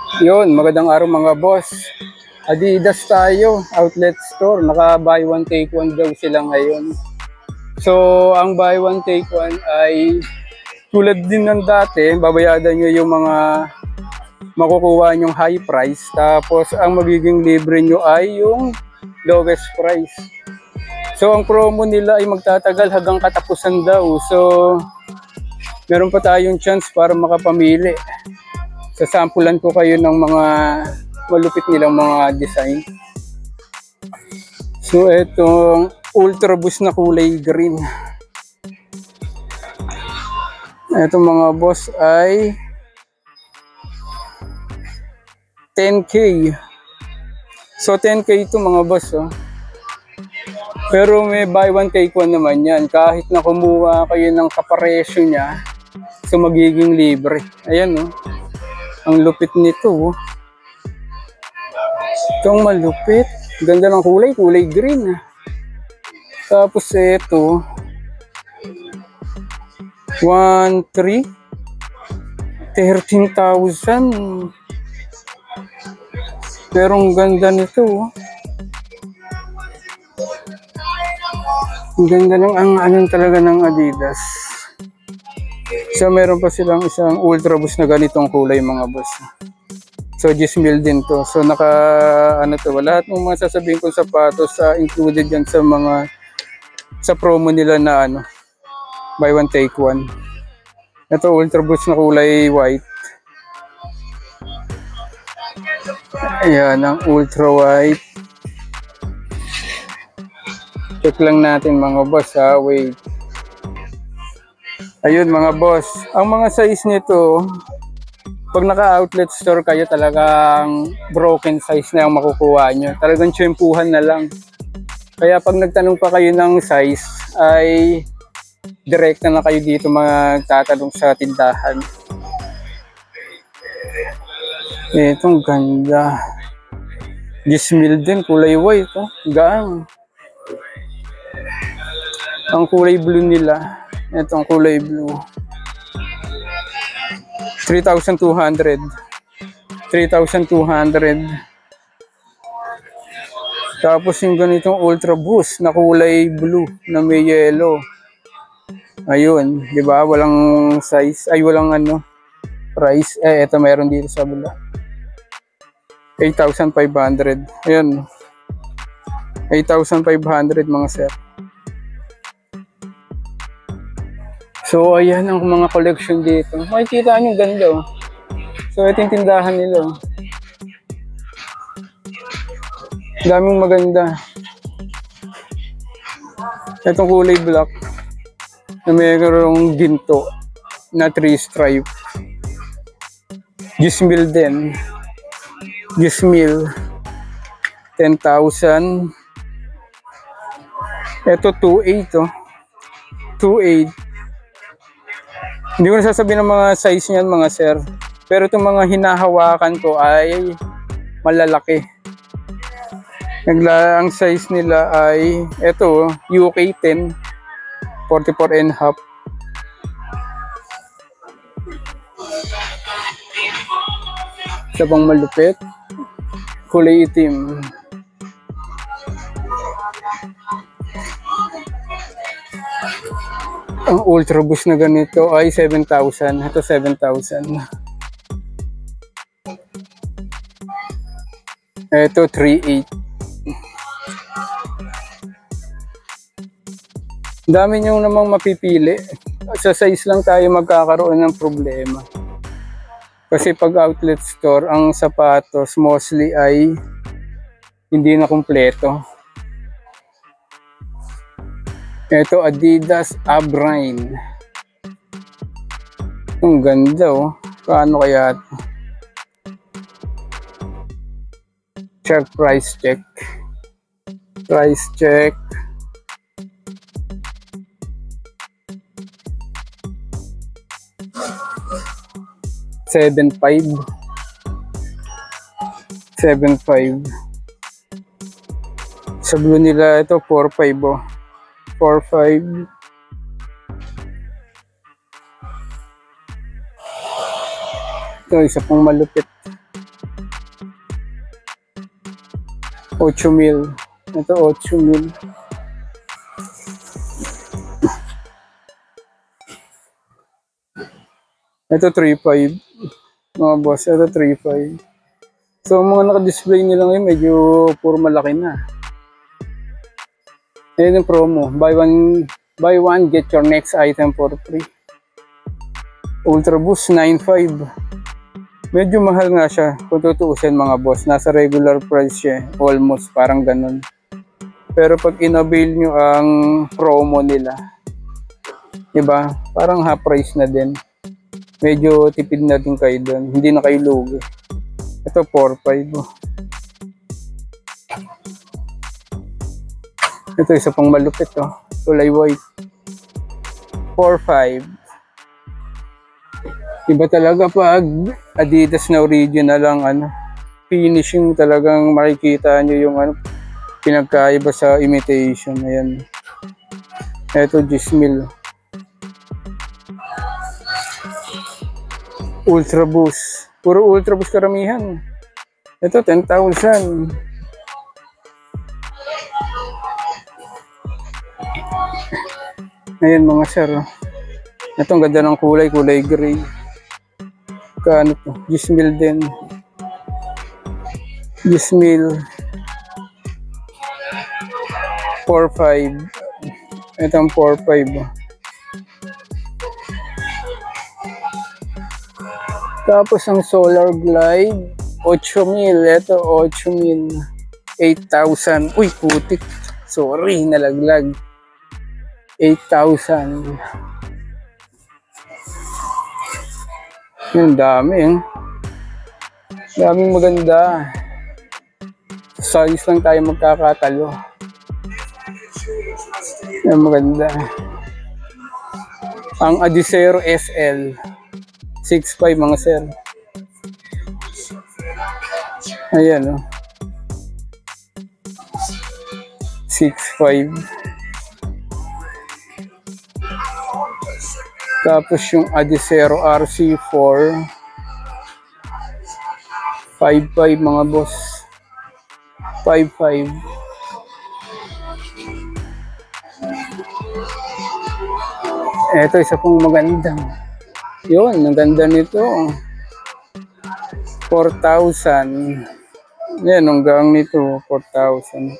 Yun, magandang araw mga boss. Adidas tayo, outlet store. Naka buy one take one daw sila ngayon. So, ang buy one take one ay tulad din ng dati, babayadan nyo yung mga makukuha nyong high price. Tapos, ang magiging libre nyo ay yung lowest price. So, ang promo nila ay magtatagal hanggang katapusan daw. So, meron pa tayong chance para makapamili. Sasampulan ko kayo ng mga malupit nilang mga design. So, itong Ultra Boost na kulay green. Itong mga boss ay 10K. So, 10K ito mga boss. Oh. Pero may buy one take one naman yan. Kahit na kumuha kayo ng kaparesyo niya, so magiging libre. Ayan oh. Ang lupit nito. Itong malupit. Ganda ng kulay. Kulay green. Tapos ito. 1,300. 13,000. Pero ang ganda nito. Ang ganda ng ano talaga ng Adidas. So meron pa silang isang Ultra Boost na ganitong kulay mga boss. So 10,000 din to. So naka ano to, lahat ng mga sasabihin kong sapatos included yan sa mga sa promo nila na ano, buy one take one. Ito Ultra Boost na kulay white. Ayan ang ultra white. Check lang natin mga boss ha, wait. Ayun mga boss, ang mga size nito, pag naka-outlet store kayo talagang broken size na yung makukuha nyo. Talagang tsempuhan na lang. Kaya pag nagtanong pa kayo ng size, ay direkta na kayo dito magtatanong sa tindahan. Itong ganda. 10,000 din, kulay white. Oh. Gaang. Ang kulay blue nila. Itong kulay blue. 3,200. 3,200. Tapos yung ganitong Ultra Boost na kulay blue na may yellow. Ayun, 'di ba? Walang size, ay walang ano price. Ito meron dito sa bula. 8,500. Ayun. 8,500 mga sir. So, ayan ang mga collection dito. Makikita nyo ganda oh. So, ito yung tindahan nila oh. Daming maganda. Itong kulay black na mayroong ginto na 3 stripe. 10,000 din. 10,000. 10,000. Ito 2,800 oh. 2,800. Hindi ko nasasabihin ng mga size niyan mga sir. Pero itong mga hinahawakan ko ay malalaki. Ang size nila ay ito UK 10 44 and half. Isa pang malupit. Kulay itim. Ang Ultra Boost na ganito ay 7,000. Ito 7,000. Ito 3,800. Dami nyo namang mapipili. Sa size lang tayo magkakaroon ng problema. Kasi pag outlet store, ang sapatos mostly ay hindi na kumpleto. Ito Adidas Abrine. Ang ganda oh. Paano kaya ito? Check price check. Price check. $7,500. 7,500. Sa blue nila ito 4,500 oh. 4,500. Ito isa pang malupit. 8,000. Ito 8,000. Ito 3,500. Mga boss, ito 3,500. So mga naka-display nila ngayon medyo puro malaki na. Ayan yung promo. Buy one, get your next item for free. Ultra Boost 9,500. Medyo mahal nga siya kung tutuusin mga boss. Nasa regular price siya. Almost parang ganun. Pero pag in-avail nyo ang promo nila, diba? Parang half price na din. Medyo tipid na din kayo doon. Hindi na kayo lugi. Ito 4,500. Ito isa pang malupit oh. Kulay white. 4,500. Iba talaga pag Adidas na original ang finishing, talagang makikita nyo yung pinagkaiba sa imitation. Ayan. Ito 10,000. Ultra Boost. Puro Ultra Boost karamihan. Ito 10,000. Ayan mga sir. Ito ang ganda ng kulay gray. Kano to? 10,000 din. 10,000. 4,500. Ito ang 4,500. Tapos ang Solar Glide 8,000. Ito 8,000. 8,000. Uy, putik. Sorry, nalaglag. 8,000. Yung dami daming maganda. Size lang tayo magkakatalo. Yung maganda. Ang Adizero SL 6,500 mga sir. Ayan 6,500. Tapos yung Adizero RC4 5,500 mga boss. 5,500. Ito isa pong magandang. Yun, ang ganda nito. 4,000. Yan, ang gang nito 4,000.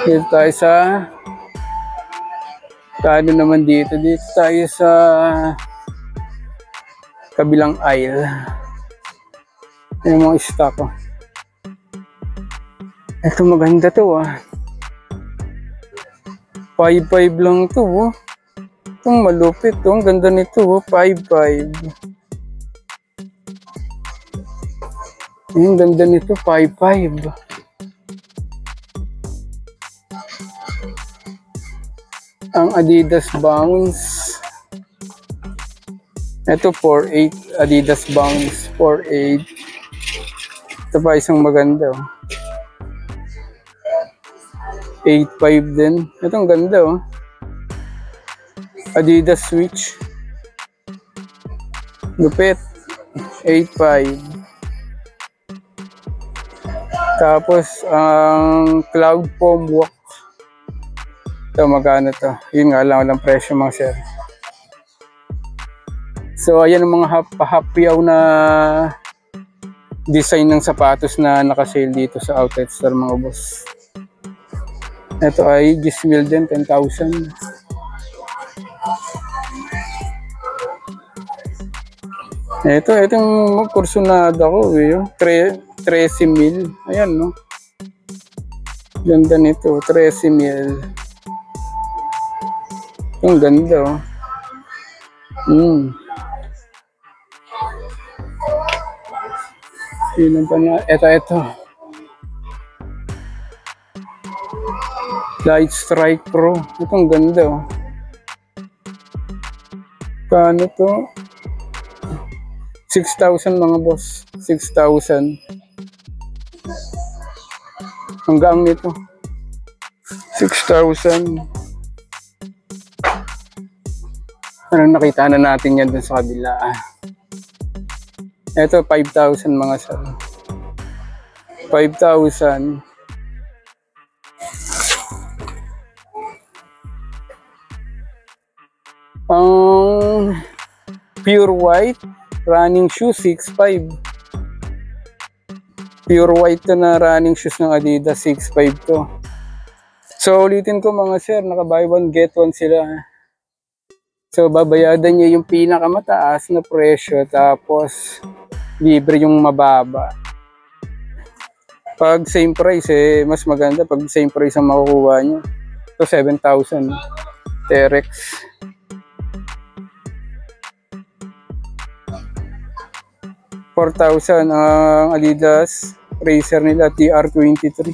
Dito tayo sa kano naman dito tayo sa kabilang aisle. Yung mga stock ito maganda to 5,500 lang to itong malupit ang ganda nito 5,500. Yung ganda nito 5,500. Ang Adidas Bounce ito 4,800. Adidas Bounce 4,800. Ito pa isang maganda 8,500 din. Ito ang ganda Adidas Switch lupit 8,500. Tapos ang Cloud Foam Walk ito magkano to? Yun nga lang walang presyo mga sir. So ayan ang mga hapyaw na design ng sapatos na nakasale dito sa outlet store mga boss. Ito ay 10,000 din, 10,000. Itong kursunada ko 13,000. Ayan no. Ganda nito, 13,000. Ang ganda Yun pa niya. Ito. Light Strike Pro. Itong ganda Kano to? 6,000 mga boss. 6,000. Hanggang nito. 6,000. Parang nakita na natin yan dun sa kabila. Ito 5,000 mga sir. 5,000. Ang pure white running shoes 6,500. Pure white to na running shoes ng Adidas, 6,500 to. So ulitin ko mga sir, naka buy one get one sila. So babayadan niyo yung pinakamataas na presyo, tapos libre yung mababa. Pag same price mas maganda pag same price ang makukuha niyo. So 7,000 Terex. $4,000 ang Adidas Racer nila TR23.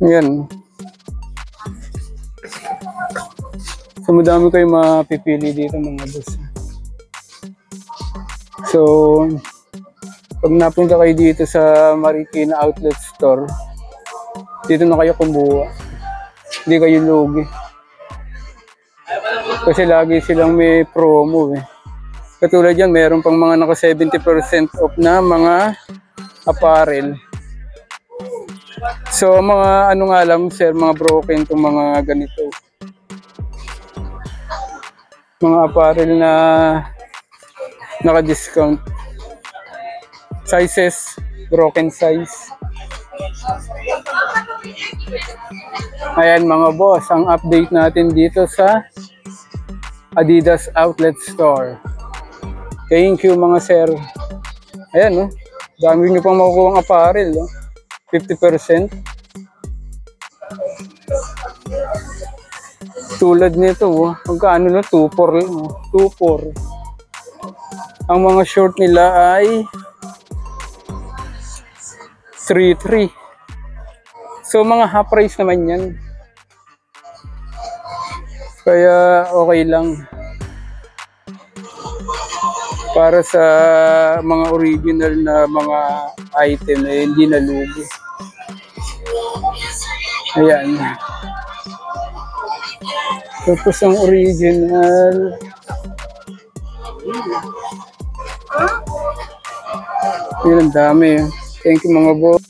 Ayan. So madami kayong mapipili dito mga boss. So pag napunta kayo dito sa Marikina Outlet Store, dito na kayo kumuha. Hindi kayo lugi. Kasi lagi silang may promo eh. Katulad yan, meron pang mga naka 70% off na mga apparel. So mga ano nga lang sir, mga broken itong mga ganito. Mga apparel na naka-discount. Sizes, broken size. Ayan mga boss, ang update natin dito sa Adidas Outlet Store. Thank you mga sir. Ayan no, dami nyo pang makukuha ang apparel no? 50%. Tulad nito magkano no? 2,400 lang 2,400. Ang mga short nila ay 3,300. So mga half price naman yan, kaya okay lang. Para sa mga original na mga item hindi nalugi. Ayan. Tapos ang original. Yun, ang dami. Thank you mga boss.